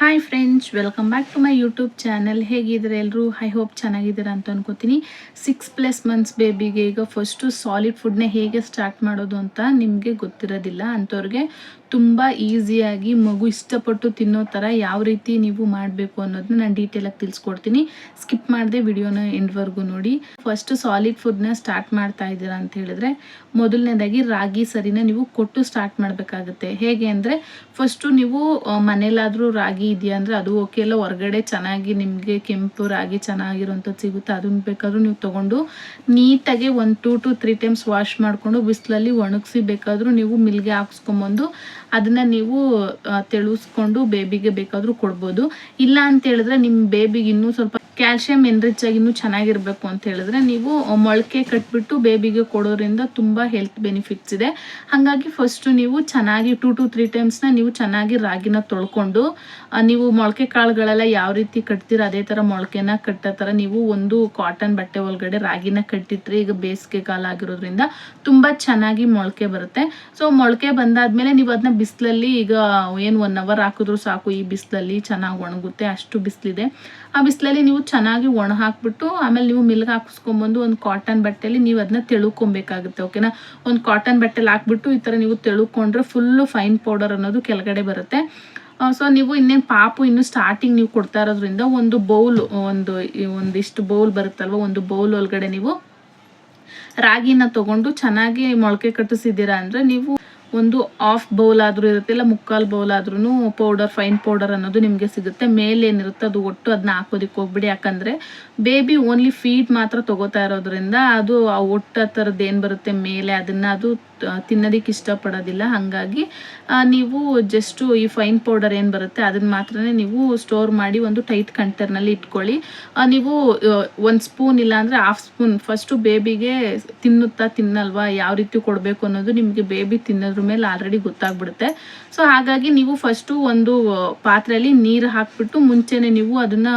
Hi friends, welcome back to my YouTube channel. ಹೇಗಿದ್ದಾರೆ ಎಲ್ಲರೂ? I hope ಚೆನ್ನಾಗಿದ್ದೀರಾ ಅಂತ ಅನ್ಕೋತೀನಿ. 6+ ಮಂತ್ಸ್ ಬೇಬಿಗೆ ಈಗ ಫಸ್ಟು ಸಾಲಿಡ್ ಫುಡ್ನೇ ಹೇಗೆ ಸ್ಟಾರ್ಟ್ ಮಾಡೋದು ಅಂತ ನಿಮಗೆ ಗೊತ್ತಿರೋದಿಲ್ಲ. ಅಂಥವ್ರಿಗೆ ತುಂಬ ಈಸಿಯಾಗಿ ಮಗು ಇಷ್ಟಪಟ್ಟು ತಿನ್ನೋ ಥರ ಯಾವ ರೀತಿ ನೀವು ಮಾಡಬೇಕು ಅನ್ನೋದನ್ನ ನಾನು ಡೀಟೇಲಾಗಿ ತಿಳಿಸ್ಕೊಡ್ತೀನಿ. ಸ್ಕಿಪ್ ಮಾಡದೆ ವಿಡಿಯೋನ ಎಂಡ್ವರೆಗೂ ನೋಡಿ. ಫಸ್ಟ್ ಸಾಲಿಡ್ ಫುಡ್ನ ಸ್ಟಾರ್ಟ್ ಮಾಡ್ತಾ ಇದ್ದೀರಾ ಅಂತ ಹೇಳಿದ್ರೆ ಮೊದಲನೇದಾಗಿ ರಾಗಿ ಸರಿನ ನೀವು ಕೊಟ್ಟು ಸ್ಟಾರ್ಟ್ ಮಾಡಬೇಕಾಗುತ್ತೆ. ಹೇಗೆ ಅಂದರೆ ಫಸ್ಟು ನೀವು ಮನೇಲಾದರೂ ರಾಗಿ ಇದೆಯಾ ಅಂದರೆ ಅದು ಓಕೆ, ಎಲ್ಲ ಹೊರಗಡೆ ಚೆನ್ನಾಗಿ ನಿಮಗೆ ಕೆಂಪು ರಾಗಿ ಚೆನ್ನಾಗಿರೋಂಥದ್ದು ಸಿಗುತ್ತೆ, ಅದನ್ನ ಬೇಕಾದರೂ ನೀವು ತೊಗೊಂಡು ನೀಟಾಗಿ ಒಂದು 2 to 3 ಟೈಮ್ಸ್ ವಾಶ್ ಮಾಡಿಕೊಂಡು ಬಿಸಿಲಲ್ಲಿ ಒಣಗಿಸಿ ಬೇಕಾದರೂ ನೀವು ಮಿಲ್ಗೆ ಹಾಕ್ಸ್ಕೊಂಬಂದು ಅದನ್ನು ನೀವು ತೆಳುಸ್ಕೊಂಡು ಬೇಬಿಗೆ ಬೇಕಾದರೂ ಕೊಡ್ಬೋದು. ಇಲ್ಲ ಅಂತ ಹೇಳಿದ್ರೆ ನಿಮ್ಮ ಬೇಬಿಗೆ ಇನ್ನೂ ಸ್ವಲ್ಪ ಕ್ಯಾಲ್ಶಿಯಂ ಎನ್ರಿಚ್ ಆಗಿ ಇನ್ನೂ ಚೆನ್ನಾಗಿರಬೇಕು ಅಂತ ಹೇಳಿದ್ರೆ ನೀವು ಮೊಳಕೆ ಕಟ್ಬಿಟ್ಟು ಬೇಬಿಗೆ ಕೊಡೋದ್ರಿಂದ ತುಂಬ ಹೆಲ್ತ್ ಬೆನಿಫಿಟ್ಸ್ ಇದೆ. ಹಾಗಾಗಿ ಫಸ್ಟು ನೀವು ಚೆನ್ನಾಗಿ 2 to 3 ಟೈಮ್ಸ್ನ ನೀವು ಚೆನ್ನಾಗಿ ರಾಗಿನ ತೊಳ್ಕೊಂಡು ನೀವು ಮೊಳಕೆ ಕಾಳುಗಳೆಲ್ಲ ಯಾವ ರೀತಿ ಕಟ್ತೀರ ಅದೇ ಥರ ಮೊಳಕೆನ ಕಟ್ಟೋ ಥರ ನೀವು ಒಂದು ಕಾಟನ್ ಬಟ್ಟೆ ಒಳಗಡೆ ರಾಗಿನ ಕಟ್ಟಿಟ್ರೆ ಈಗ ಬೇಸಿಗೆ ಕಾಲ ಆಗಿರೋದ್ರಿಂದ ತುಂಬ ಚೆನ್ನಾಗಿ ಮೊಳಕೆ ಬರುತ್ತೆ. ಸೊ ಮೊಳಕೆ ಬಂದಾದ್ಮೇಲೆ ನೀವು ಅದನ್ನ ಬಿಸಿಲಲ್ಲಿ ಈಗ ಏನು 1 hour ಹಾಕಿದ್ರು ಸಾಕು, ಈ ಬಿಸಿಲಲ್ಲಿ ಚೆನ್ನಾಗಿ ಒಣಗುತ್ತೆ, ಅಷ್ಟು ಬಿಸಿಲಿದೆ. ಆ ಬಿಸಿಲಲ್ಲಿ ನೀವು ಚೆನ್ನಾಗಿ ಒಣ ಹಾಕ್ಬಿಟ್ಟು ಆಮೇಲೆ ನೀವು ಮಿಲ್ಗೆ ಹಾಕಿಸ್ಕೊಂಬಂದು ಒಂದು ಕಾಟನ್ ಬಟ್ಟೆಯಲ್ಲಿ ನೀವು ಅದನ್ನ ತೆಳುಕೊಬೇಕಾಗುತ್ತೆ. ಓಕೆನಾ? ಒಂದು ಕಾಟನ್ ಬಟ್ಟೆಲಿ ಹಾಕ್ಬಿಟ್ಟು ಈ ಥರ ನೀವು ತೆಳುಕೊಂಡ್ರೆ ಫುಲ್ಲು ಫೈನ್ ಪೌಡರ್ ಅನ್ನೋದು ಕೆಳಗಡೆ ಬರುತ್ತೆ. ಸೊ ನೀವು ಇನ್ನೇನು ಪಾಪು ಇನ್ನು ಸ್ಟಾರ್ಟಿಂಗ್ ನೀವು ಕೊಡ್ತಾ ಇರೋದ್ರಿಂದ ಒಂದು ಬೌಲ್ ಒಂದಿಷ್ಟು ಬೌಲ್ ಬರುತ್ತಲ್ವ, ಒಂದು ಬೌಲ್ ಒಳಗಡೆ ನೀವು ರಾಗಿನ ತಗೊಂಡು ಚೆನ್ನಾಗಿ ಮೊಳಕೆ ಕಟ್ಟಿಸಿದ್ದೀರಾ ಅಂದರೆ ನೀವು ಒಂದು 1/2 ಬೌಲ್ ಆದರೂ ಇರುತ್ತೆ, ಇಲ್ಲ 3/4 ಬೌಲ್ ಆದ್ರೂ ಪೌಡರ್, ಫೈನ್ ಪೌಡರ್ ಅನ್ನೋದು ನಿಮಗೆ ಸಿಗುತ್ತೆ. ಮೇಲೆ ಏನಿರುತ್ತೆ ಅದು ಒಟ್ಟು ಅದನ್ನ ಹಾಕೋದಕ್ಕೆ ಹೋಗ್ಬಿಡಿ. ಯಾಕಂದರೆ ಬೇಬಿ ಓನ್ಲಿ ಫೀಡ್ ಮಾತ್ರ ತೊಗೋತಾ ಇರೋದ್ರಿಂದ ಅದು ಆ ಒಟ್ಟು ಆ ಥರದ್ದು ಏನು ಬರುತ್ತೆ ಮೇಲೆ ಅದನ್ನು ಅದು ತಿನ್ನೋದಕ್ಕೆ ಇಷ್ಟಪಡೋದಿಲ್ಲ. ಹಾಗಾಗಿ ನೀವು ಜಸ್ಟು ಈ ಫೈನ್ ಪೌಡರ್ ಏನು ಬರುತ್ತೆ ಅದನ್ನು ಮಾತ್ರನೇ ನೀವು ಸ್ಟೋರ್ ಮಾಡಿ ಒಂದು ಟೈಟ್ ಕಂಟೈನರ್ನಲ್ಲಿ ಇಟ್ಕೊಳ್ಳಿ. ನೀವು 1 ಸ್ಪೂನ್ ಇಲ್ಲ ಅಂದರೆ 1/2 ಸ್ಪೂನ್ ಫಸ್ಟು ಬೇಬಿಗೆ ತಿನ್ನಲ್ವಾ ಯಾವ ರೀತಿ ಕೊಡಬೇಕು ಅನ್ನೋದು ನಿಮಗೆ ಬೇಬಿ ತಿನ್ನೋದ್ರ ಮೇಲೆ ಆಲ್ರೆಡಿ ಗೊತ್ತಾಗ್ಬಿಡುತ್ತೆ. ಸೊ ಹಾಗಾಗಿ ನೀವು ಫಸ್ಟು ಒಂದು ಪಾತ್ರೆಯಲ್ಲಿ ನೀರು ಹಾಕ್ಬಿಟ್ಟು ಮುಂಚೆನೆ ನೀವು ಅದನ್ನು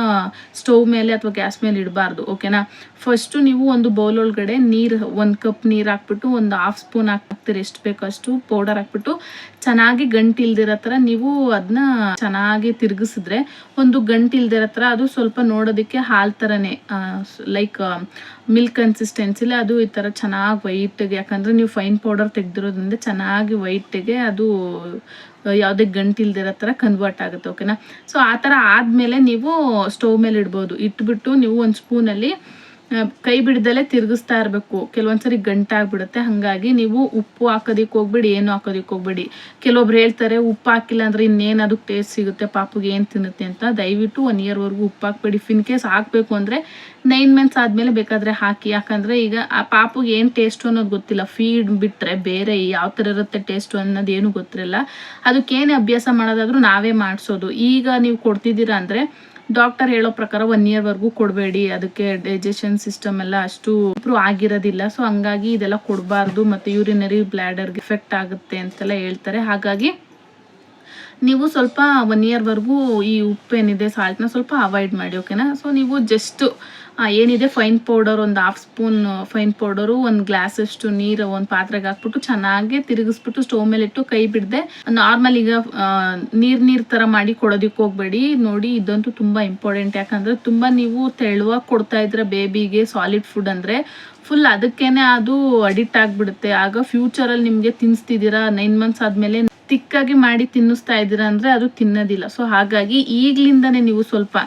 ಸ್ಟವ್ ಮೇಲೆ ಅಥವಾ ಗ್ಯಾಸ್ ಮೇಲೆ ಇಡಬಾರ್ದು. ಓಕೆನಾ? ಫಸ್ಟು ನೀವು ಒಂದು ಬೌಲ್ ಒಳಗಡೆ ನೀರು 1 ಕಪ್ ನೀರು ಹಾಕ್ಬಿಟ್ಟು ಒಂದು 1/2 ಸ್ಪೂನ್ ಹಾಕ್ತೀರಿ, ಎಷ್ಟು ಬೇಕೋ ಅಷ್ಟು ಪೌಡರ್ ಹಾಕ್ಬಿಟ್ಟು ಚೆನ್ನಾಗಿ ಗಂಟು ಇಲ್ದಿರೋ ಥರ ನೀವು ಅದನ್ನ ಚೆನ್ನಾಗಿ ತಿರುಗಿಸಿದ್ರೆ ಒಂದು ಗಂಟು ಇಲ್ದಿರೋ ಥರ ಅದು ಸ್ವಲ್ಪ ನೋಡೋದಕ್ಕೆ ಹಾಲು ಥರನೇ ಲೈಕ್ ಮಿಲ್ಕ್ ಕನ್ಸಿಸ್ಟೆನ್ಸಿಲಿ ಅದು ಈ ಥರ ಚೆನ್ನಾಗಿ ವೈಟಿಗೆ, ಯಾಕಂದರೆ ನೀವು ಫೈನ್ ಪೌಡರ್ ತೆಗೆದಿರೋದ್ರಿಂದ ಚೆನ್ನಾಗಿ ವೈಟಿಗೆ ಅದು ಯಾವುದೇ ಗಂಟು ಇಲ್ದಿರೋ ಥರ ಕನ್ವರ್ಟ್ ಆಗುತ್ತೆ. ಓಕೆನಾ? ಸೊ ಆ ಥರ ಆದಮೇಲೆ ನೀವು ಸ್ಟವ್ ಮೇಲೆ ಇಡ್ಬೋದು. ಇಟ್ಬಿಟ್ಟು ನೀವು ಒಂದು ಸ್ಪೂನಲ್ಲಿ ಕೈ ಬಿಡ್ದಲ್ಲೇ ತಿರುಗಿಸ್ತಾ ಇರಬೇಕು. ಕೆಲವೊಂದ್ಸರಿ ಗಂಟಾಗ್ಬಿಡುತ್ತೆ. ಹಾಗಾಗಿ ನೀವು ಉಪ್ಪು ಹಾಕೋದಕ್ಕೆ ಹೋಗ್ಬೇಡಿ, ಏನು ಹಾಕೋದಕ್ಕೆ ಹೋಗ್ಬೇಡಿ. ಕೆಲವೊಬ್ರು ಹೇಳ್ತಾರೆ ಉಪ್ಪು ಹಾಕಿಲ್ಲ ಅಂದರೆ ಇನ್ನೇನು ಅದಕ್ಕೆ ಟೇಸ್ಟ್ ಸಿಗುತ್ತೆ, ಪಾಪುಗೆ ಏನು ತಿನ್ನುತ್ತೆ ಅಂತ. ದಯವಿಟ್ಟು 1 yearವರೆಗೂ ಉಪ್ಪು ಹಾಕ್ಬೇಡಿ. ಇನ್ ಕೇಸ್ ಹಾಕಬೇಕು ಅಂದರೆ 9 months ಆದಮೇಲೆ ಬೇಕಾದರೆ ಹಾಕಿ. ಯಾಕಂದರೆ ಈಗ ಆ ಪಾಪುಗೆ ಏನು ಟೇಸ್ಟು ಅನ್ನೋದು ಗೊತ್ತಿಲ್ಲ. ಫೀಡ್ ಬಿಟ್ಟರೆ ಬೇರೆ ಯಾವ ಥರ ಇರುತ್ತೆ ಟೇಸ್ಟು ಅನ್ನೋದು ಏನೂ ಗೊತ್ತಿರಲ್ಲ. ಅದಕ್ಕೇನೇ ಅಭ್ಯಾಸ ಮಾಡೋದಾದರೂ ನಾವೇ ಮಾಡಿಸೋದು. ಈಗ ನೀವು ಕೊಡ್ತಿದ್ದೀರಾ ಅಂದರೆ ಡಾಕ್ಟರ್ ಹೇಳೋ ಪ್ರಕಾರ 1 yearವರೆಗೂ ಕೊಡಬೇಡಿ, ಅದಕ್ಕೆ ಡೈಜೆಷನ್ ಸಿಸ್ಟಮ್ ಎಲ್ಲ ಅಷ್ಟು ಇಂಪ್ರೂವ್ ಆಗಿರೋದಿಲ್ಲ. ಸೊ ಹಂಗಾಗಿ ಇದೆಲ್ಲ ಕೊಡಬಾರ್ದು, ಮತ್ತು ಯೂರಿನರಿ ಬ್ಲ್ಯಾಡರ್ಗೆ ಎಫೆಕ್ಟ್ ಆಗುತ್ತೆ ಅಂತೆಲ್ಲ ಹೇಳ್ತಾರೆ. ಹಾಗಾಗಿ ನೀವು ಸ್ವಲ್ಪ 1 yearವರೆಗೂ ಈ ಉಪ್ಪೇನಿದೆ ಸಾಲ್ಟ್ನ ಸ್ವಲ್ಪ ಅವಾಯ್ಡ್ ಮಾಡಿ. ಓಕೆನಾ? ಸೊ ನೀವು ಜಸ್ಟ್ ಏನಿದೆ ಫೈನ್ ಪೌಡರ್ ಒಂದು 1/2 ಸ್ಪೂನ್ ಫೈನ್ ಪೌಡರು, 1 ಗ್ಲಾಸಷ್ಟು ನೀರು ಒಂದು ಪಾತ್ರೆಗೆ ಹಾಕ್ಬಿಟ್ಟು ಚೆನ್ನಾಗಿ ತಿರುಗಿಸ್ಬಿಟ್ಟು ಸ್ಟವ್ ಮೇಲೆ ಇಟ್ಟು ಕೈ ಬಿಡದೆ ನಾರ್ಮಲ್ ಈಗ ನೀರು ಥರ ಮಾಡಿ ಕೊಡೋದಕ್ಕೆ ಹೋಗ್ಬೇಡಿ. ನೋಡಿ, ಇದಂತೂ ತುಂಬ ಇಂಪಾರ್ಟೆಂಟ್. ಯಾಕಂದರೆ ತುಂಬ ನೀವು ತೆಳುವಾಗಿ ಕೊಡ್ತಾ ಇದ್ರೆ ಬೇಬಿಗೆ ಸಾಲಿಡ್ ಫುಡ್ ಅಂದರೆ ಫುಲ್ ಅದಕ್ಕೇನೆ ಅದು ಅಡಿಕ್ಟ್ ಆಗಿಬಿಡುತ್ತೆ. ಆಗ ಫ್ಯೂಚರಲ್ಲಿ ನಿಮಗೆ ತಿನ್ನಿಸ್ತಿದ್ದೀರಾ 9 months ಆದಮೇಲೆ ತಿಕ್ಕಾಗಿ ಮಾಡಿ ತಿನ್ನಿಸ್ತಾ ಇದ್ದೀರಾ ಅಂದರೆ ಅದು ತಿನ್ನೋದಿಲ್ಲ. ಸೊ ಹಾಗಾಗಿ ಈಗಲಿಂದನೇ ನೀವು ಸ್ವಲ್ಪ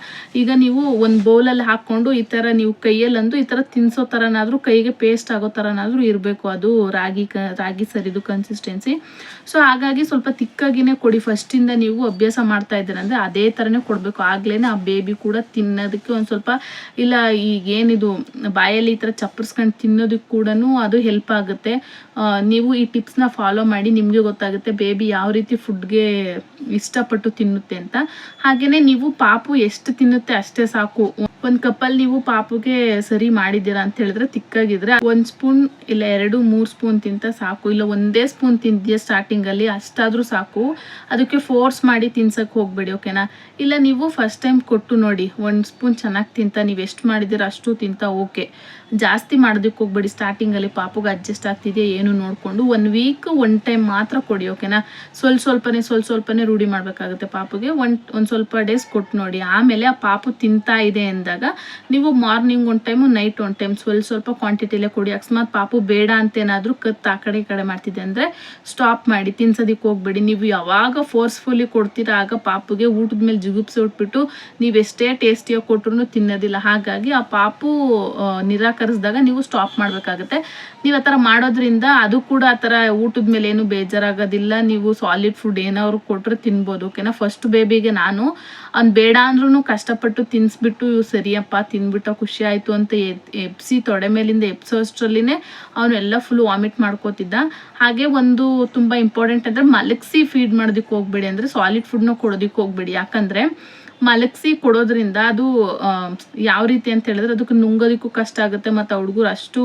ಈಗ ನೀವು ಒಂದು ಬೌಲಲ್ಲಿ ಹಾಕ್ಕೊಂಡು ಈ ಥರ ನೀವು ಕೈಯಲ್ಲಂದು ಈ ಥರ ತಿನ್ನಿಸೋ ಥರನಾದರೂ ಕೈಗೆ ಪೇಸ್ಟ್ ಆಗೋ ಥರನಾದರೂ ಇರಬೇಕು ಅದು ರಾಗಿ ಸರಿದು ಕನ್ಸಿಸ್ಟೆನ್ಸಿ. ಸೊ ಹಾಗಾಗಿ ಸ್ವಲ್ಪ ತಿಕ್ಕಾಗಿನೇ ಕೊಡಿ. ಫಸ್ಟಿಂದ ನೀವು ಅಭ್ಯಾಸ ಮಾಡ್ತಾ ಇದ್ದೀರ ಅಂದರೆ ಅದೇ ಥರನೇ ಕೊಡಬೇಕು. ಆಗಲೇ ಆ ಬೇಬಿ ಕೂಡ ತಿನ್ನೋದಕ್ಕೆ ಒಂದು ಸ್ವಲ್ಪ ಇಲ್ಲ ಈಗೇನಿದು ಬಾಯಲ್ಲಿ ಈ ಥರ ಚಪ್ಪರ್ಸ್ಕೊಂಡು ತಿನ್ನೋದಕ್ಕೆ ಕೂಡ ಅದು ಹೆಲ್ಪ್ ಆಗುತ್ತೆ. ನೀವು ಈ ಟಿಪ್ಸ್ನ ಫಾಲೋ ಮಾಡಿ, ನಿಮಗೆ ಗೊತ್ತಾಗುತ್ತೆ ಬೇಬಿ ಯಾವ ರೀತಿ ಫುಡ್ಗೆ ಇಷ್ಟಪಟ್ಟು ತಿನ್ನುತ್ತೆ ಅಂತ. ಹಾಗೆಯೇ ನೀವು ಪಾಪು ಎಷ್ಟು ತಿನ್ನುತ್ತೆ ಅಷ್ಟೇ ಸಾಕು. ಒಂದು ಕಪ್ಪಲ್ಲಿ ನೀವು ಪಾಪುಗೆ ಸರಿ ಮಾಡಿದ್ದೀರಾ ಅಂತ ಹೇಳಿದ್ರೆ ತಿಕ್ಕಾಗಿದ್ರೆ 1 ಸ್ಪೂನ್ ಇಲ್ಲ 2-3 ಸ್ಪೂನ್ ತಿಂತ ಸಾಕು, ಇಲ್ಲ 1 ಸ್ಪೂನ್ ತಿಂತೀಯ ಸ್ಟಾರ್ಟಿಂಗಲ್ಲಿ ಅಷ್ಟಾದರೂ ಸಾಕು. ಅದಕ್ಕೆ ಫೋರ್ಸ್ ಮಾಡಿ ತಿನ್ಸಕ್ಕೆ ಹೋಗಬೇಡಿ, ಓಕೆನಾ. ಇಲ್ಲ ನೀವು ಫಸ್ಟ್ ಟೈಮ್ ಕೊಟ್ಟು ನೋಡಿ, 1 ಸ್ಪೂನ್ ಚೆನ್ನಾಗಿ ತಿಂತ, ನೀವು ಎಷ್ಟು ಮಾಡಿದ್ದೀರ ಅಷ್ಟು ತಿಂತ, ಓಕೆ. ಜಾಸ್ತಿ ಮಾಡೋದಕ್ಕೆ ಹೋಗ್ಬೇಡಿ ಸ್ಟಾರ್ಟಿಂಗಲ್ಲಿ, ಪಾಪುಗೆ ಅಡ್ಜಸ್ಟ್ ಆಗ್ತಿದೆಯಾ ಏನು ನೋಡಿಕೊಂಡು 1 ವೀಕ್ 1 ಟೈಮ್ ಮಾತ್ರ ಕೊಡಿ, ಓಕೆನಾ. ಸ್ವಲ್ಪನೇ ರೂಢಿ ಮಾಡಬೇಕಾಗುತ್ತೆ ಪಾಪುಗೆ. ಒಂದು ಸ್ವಲ್ಪ ಡೇಸ್ ಕೊಟ್ಟು ನೋಡಿ. ಆಮೇಲೆ ಆ ಪಾಪು ತಿಂತಾ ಇದೆ ಅಂದಾಗ ನೀವು ಮಾರ್ನಿಂಗ್ 1 ಟೈಮು ನೈಟ್ 1 ಟೈಮ್ ಸ್ವಲ್ಪ ಕ್ವಾಂಟಿಟಿಲೇ ಕೊಡಿ. ಅಕಸ್ಮಾತ್ ಪಾಪು ಬೇಡ ಅಂತೇನಾದರೂ ಕತ್ತು ಆ ಕಡೆ ಈ ಕಡೆ ಮಾಡ್ತಿದೆ ಅಂದರೆ ಸ್ಟಾಪ್ ಮಾಡಿ, ತಿನ್ಸೋದಕ್ಕೆ ಹೋಗ್ಬೇಡಿ. ನೀವು ಯಾವಾಗ ಫೋರ್ಸ್ಫುಲಿ ಕೊಡ್ತೀರಾ ಆಗ ಪಾಪುಗೆ ಊಟದ ಮೇಲೆ ಜಿಗುಪ್ಸೆ ಉಟ್ಬಿಟ್ಟು ನೀವೆಷ್ಟೇ ಟೇಸ್ಟಿಯಾಗಿ ಕೊಟ್ಟರು ತಿನ್ನೋದಿಲ್ಲ. ಹಾಗಾಗಿ ಆ ಪಾಪು ನಿರಾಕರಿಸಿದಾಗ ನೀವು ಸ್ಟಾಪ್ ಮಾಡಬೇಕಾಗುತ್ತೆ. ನೀವು ಆ ಥರ ಮಾಡೋದ್ರಿಂದ ಅದು ಕೂಡ ಆ ಥರ ಊಟದ ಮೇಲೆ ಏನು ಬೇಜಾರಾಗೋದಿಲ್ಲ. ನೀವು ಸಾಲಿಡ್ ಫುಡ್ ಏನಾದ್ರು ಕೊಟ್ಟರೆ ತಿನ್ಬೋದು, ಓಕೆನಾ. ಫಸ್ಟ್ ಬೇಬಿಗೆ ನಾನು ಅವ್ನು ಬೇಡ ಅಂದ್ರೂ ಕಷ್ಟಪಟ್ಟು ತಿನ್ನಿಸ್ಬಿಟ್ಟು ಸರಿಯಪ್ಪ ತಿಂದ್ಬಿಟ್ಟು ಖುಷಿ ಆಯಿತು ಅಂತ ಎಬ್ಸಿ ತೊಡೆ ಮೇಲಿಂದ ಎಬ್ಸೋಷ್ಟರಲ್ಲಿನೇ ಅವನು ಎಲ್ಲ ಫುಲ್ ವಾಮಿಟ್ ಮಾಡ್ಕೋತಿದ್ದ. ಹಾಗೆ ಒಂದು ತುಂಬ ಇಂಪಾರ್ಟೆಂಟ್ ಅಂದರೆ ಮಲಗಿಸಿ ಫೀಡ್ ಮಾಡೋದಕ್ಕೆ ಹೋಗ್ಬೇಡಿ, ಅಂದರೆ ಸಾಲಿಡ್ ಫುಡ್ನ ಕೊಡೋದಕ್ಕೆ ಹೋಗ್ಬೇಡಿ. ಯಾಕಂದರೆ ಮಲಗಿಸಿ ಕೊಡೋದ್ರಿಂದ ಅದು ಯಾವ ರೀತಿ ಅಂತ ಹೇಳಿದ್ರೆ ಅದಕ್ಕೆ ನುಂಗೋದಕ್ಕೂ ಕಷ್ಟ ಆಗುತ್ತೆ, ಮತ್ತು ಆ ಹುಡುಗರು ಅಷ್ಟು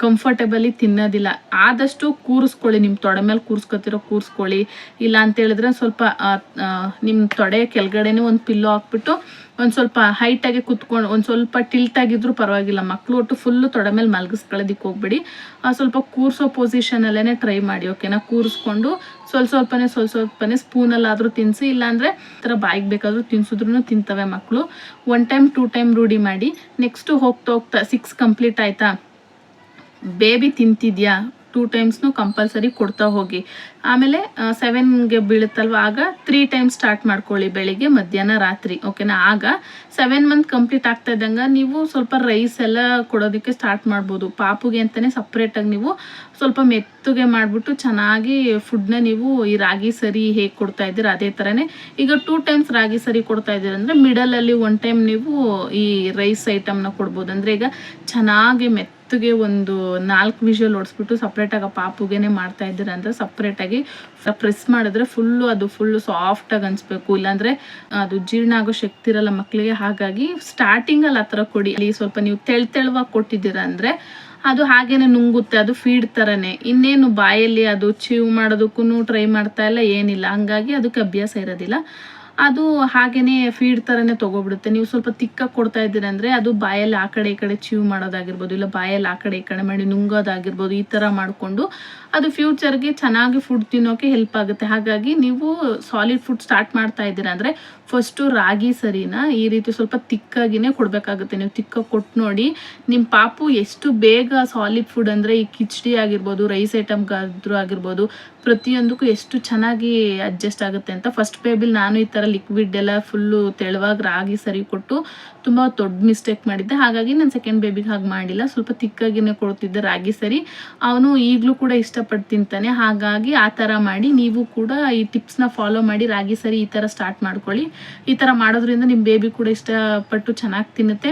ಕಂಫರ್ಟೇಬಲಿ ತಿನ್ನೋದಿಲ್ಲ. ಆದಷ್ಟು ಕೂರಿಸ್ಕೊಳ್ಳಿ, ನಿಮ್ಮ ತೊಡೆ ಮೇಲೆ ಕೂರಿಸ್ಕೊಳ್ಳಿ. ಇಲ್ಲ ಅಂತ ಹೇಳಿದ್ರೆ ಸ್ವಲ್ಪ ನಿಮ್ಮ ತೊಡೆ ಕೆಳಗಡೆನೇ ಒಂದು ಪಿಲ್ಲೋ ಹಾಕ್ಬಿಟ್ಟು ಒಂದು ಸ್ವಲ್ಪ ಹೈಟಾಗಿ ಕುತ್ಕೊಂಡು ಒಂದು ಸ್ವಲ್ಪ ಟಿಲ್ಟ್ ಆಗಿದ್ರು ಪರವಾಗಿಲ್ಲ, ಮಕ್ಕಳು ಒಟ್ಟು ಫುಲ್ಲು ತೊಡೆ ಮೇಲೆ ಮಲಗಿಸ್ಕೊಳ್ಳೋದಕ್ಕೆ ಹೋಗ್ಬೇಡಿ. ಸ್ವಲ್ಪ ಕೂರಿಸೋ ಪೊಸಿಷನಲ್ಲೇ ಟ್ರೈ ಮಾಡಿ, ಓಕೆನಾ. ಕೂರಿಸ್ಕೊಂಡು ಸ್ವಲ್ಪನೇ ಸ್ಪೂನಲ್ಲಾದರೂ ತಿನ್ನಿಸಿ, ಇಲ್ಲಾಂದರೆ ಈ ಥರ ಬಾಯಿಗೆ ಬೇಕಾದರೂ ತಿನ್ಸಿದ್ರು ತಿಂತವೆ ಮಕ್ಕಳು. 1 ಟೈಮ್ 2 ಟೈಮ್ ರೂಢಿ ಮಾಡಿ. ನೆಕ್ಸ್ಟು ಹೋಗ್ತಾ 6 ಕಂಪ್ಲೀಟ್ ಆಯಿತಾ, ಬೇಬಿ ತಿಂತಿದ್ಯಾ 2 ಟೈಮ್ಸ್ನು ಕಂಪಲ್ಸರಿ ಕೊಡ್ತಾ ಹೋಗಿ. ಆಮೇಲೆ 7ಗೆ ಬೀಳುತ್ತಲ್ವ ಆಗ 3 ಟೈಮ್ಸ್ ಸ್ಟಾರ್ಟ್ ಮಾಡ್ಕೊಳ್ಳಿ, ಬೆಳಿಗ್ಗೆ ಮಧ್ಯಾಹ್ನ ರಾತ್ರಿ, ಓಕೆನಾ. ಆಗ 7 ಮಂತ್ ಕಂಪ್ಲೀಟ್ ಆಗ್ತಾ ಇದ್ದಂಗೆ ನೀವು ಸ್ವಲ್ಪ ರೈಸ್ ಎಲ್ಲ ಕೊಡೋದಕ್ಕೆ ಸ್ಟಾರ್ಟ್ ಮಾಡ್ಬೋದು. ಪಾಪುಗೆ ಅಂತಲೇ ಸಪ್ರೇಟಾಗಿ ನೀವು ಸ್ವಲ್ಪ ಮೆತ್ತಗೆ ಮಾಡಿಬಿಟ್ಟು ಚೆನ್ನಾಗಿ ಫುಡ್ನ ನೀವು ಈ ರಾಗಿ ಸರಿ ಹೇಗೆ ಕೊಡ್ತಾ ಇದ್ದೀರ ಅದೇ ಥರನೇ ಈಗ 2 ಟೈಮ್ಸ್ ರಾಗಿ ಸರಿ ಕೊಡ್ತಾ ಇದ್ದೀರ ಅಂದರೆ ಮಿಡಲಲ್ಲಿ 1 ಟೈಮ್ ನೀವು ಈ ರೈಸ್ ಐಟಮ್ನ ಕೊಡ್ಬೋದು. ಅಂದರೆ ಈಗ ಚೆನ್ನಾಗಿ ಮೆತ್ತಗೆ ಒಂದು 4 ವಿಷಲ್ ಹೊಡಿಸ್ಬಿಟ್ಟು ಸಪ್ರೇಟಾಗಿ ಆ ಪಾಪುಗೇನೆ ಮಾಡ್ತಾ ಇದ್ದೀರ ಅಂದರೆ ಸಪ್ರೇಟಾಗಿ ಪ್ರೆಸ್ ಮಾಡಿದ್ರೆ ಫುಲ್ಲು ಸಾಫ್ಟಾಗಿ ಅನಿಸ್ಬೇಕು, ಇಲ್ಲಾಂದರೆ ಅದು ಜೀರ್ಣ ಆಗೋ ಶಕ್ತಿ ಇರಲ್ಲ ಮಕ್ಕಳಿಗೆ. ಹಾಗಾಗಿ ಸ್ಟಾರ್ಟಿಂಗಲ್ಲಿ ಆ ಥರ ಕೊಡಿ. ಅಲ್ಲಿ ಸ್ವಲ್ಪ ನೀವು ತೆಳುವಾಗಿ ಕೊಟ್ಟಿದ್ದೀರ ಅಂದರೆ ಅದು ಹಾಗೇನೆ ನುಂಗುತ್ತೆ, ಅದು ಫೀಡ್ ಥರನೇ. ಇನ್ನೇನು ಬಾಯಲ್ಲಿ ಅದು ಚೀವ್ ಮಾಡೋದಕ್ಕೂ ಟ್ರೈ ಮಾಡ್ತಾ ಇಲ್ಲ, ಏನಿಲ್ಲ. ಹಂಗಾಗಿ ಅದಕ್ಕೆ ಅಭ್ಯಾಸ ಇರೋದಿಲ್ಲ, ಅದು ಹಾಗೇನೆ ಫೀಡ್ ಥರನೇ ತೊಗೊಬಿಡುತ್ತೆ. ನೀವು ಸ್ವಲ್ಪ ತಿಕ್ಕಾಗಿ ಕೊಡ್ತಾ ಇದ್ದೀರ ಅಂದರೆ ಅದು ಬಾಯಲ್ಲಿ ಆ ಕಡೆ ಈ ಕಡೆ ಚೀವ್ ಮಾಡೋದಾಗಿರ್ಬೋದು, ಇಲ್ಲ ಬಾಯಲ್ಲಿ ಆ ಕಡೆ ಈ ಕಡೆ ಮಾಡಿ ನುಂಗೋದಾಗಿರ್ಬೋದು. ಈ ಥರ ಮಾಡಿಕೊಂಡು ಅದು ಫ್ಯೂಚರ್ಗೆ ಚೆನ್ನಾಗಿ ಫುಡ್ ತಿನ್ನೋಕೆ ಹೆಲ್ಪ್ ಆಗುತ್ತೆ. ಹಾಗಾಗಿ ನೀವು ಸಾಲಿಡ್ ಫುಡ್ ಸ್ಟಾರ್ಟ್ ಮಾಡ್ತಾ ಇದ್ದೀರ ಅಂದರೆ ಫಸ್ಟು ರಾಗಿ ಸರಿನ ಈ ರೀತಿ ಸ್ವಲ್ಪ ತಿಕ್ಕಾಗಿನೇ ಕೊಡಬೇಕಾಗುತ್ತೆ. ನೀವು ತಿಕ್ಕಾಗಿ ಕೊಟ್ಟು ನೋಡಿ, ನಿಮ್ಮ ಪಾಪು ಎಷ್ಟು ಬೇಗ ಸಾಲಿಡ್ ಫುಡ್ ಅಂದರೆ ಈ ಕಿಚಡಿ ಆಗಿರ್ಬೋದು, ರೈಸ್ ಐಟಮ್ಗಾದ್ರೂ ಆಗಿರ್ಬೋದು, ಪ್ರತಿಯೊಂದಕ್ಕೂ ಎಷ್ಟು ಚೆನ್ನಾಗಿ ಅಡ್ಜಸ್ಟ್ ಆಗುತ್ತೆ ಅಂತ. ಫಸ್ಟ್ ಬೇಬಿಲಿ ನಾನು ಈ ಥರ ಲಿಕ್ವಿಡ್ ಎಲ್ಲ ಫುಲ್ಲು ತೆಳುವಾಗಿ ರಾಗಿ ಸರಿ ಕೊಟ್ಟು ತುಂಬ ದೊಡ್ಡ ಮಿಸ್ಟೇಕ್ ಮಾಡಿದ್ದೆ. ಹಾಗಾಗಿ ನಾನು ಸೆಕೆಂಡ್ ಬೇಬಿಗೆ ಹಾಗೆ ಮಾಡಿಲ್ಲ, ಸ್ವಲ್ಪ ತಿಕ್ಕಾಗಿನೇ ಕೊಡ್ತಿದ್ದೆ ರಾಗಿ ಸರಿ. ಅವನು ಈಗಲೂ ಕೂಡ ಇಷ್ಟಪಟ್ಟು ತಿಂತಾನೆ. ಹಾಗಾಗಿ ಆ ಥರ ಮಾಡಿ ನೀವು ಕೂಡ ಈ ಟಿಪ್ಸ್ನ ಫಾಲೋ ಮಾಡಿ ರಾಗಿ ಸರಿ ಈ ಥರ ಸ್ಟಾರ್ಟ್ ಮಾಡ್ಕೊಳ್ಳಿ. ಈ ಥರ ಮಾಡೋದ್ರಿಂದ ನಿಮ್ಮ ಬೇಬಿ ಕೂಡ ಇಷ್ಟಪಟ್ಟು ಚೆನ್ನಾಗಿ ತಿನ್ನುತ್ತೆ,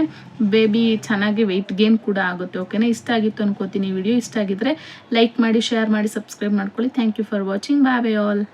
ಬೇಬಿ ಚೆನ್ನಾಗಿ ವೆಯ್ಟ್ ಗೇನ್ ಕೂಡ ಆಗುತ್ತೆ, ಓಕೆನಾ. ಇಷ್ಟ ಆಗಿತ್ತು ಅನ್ಕೋತೀನಿ ವಿಡಿಯೋ. ಇಷ್ಟ ಆಗಿದ್ರೆ ಲೈಕ್ ಮಾಡಿ, ಶೇರ್ ಮಾಡಿ, ಸಬ್ಸ್ಕ್ರೈಬ್ ಮಾಡ್ಕೊಳ್ಳಿ. Thank you for watching. Bye all.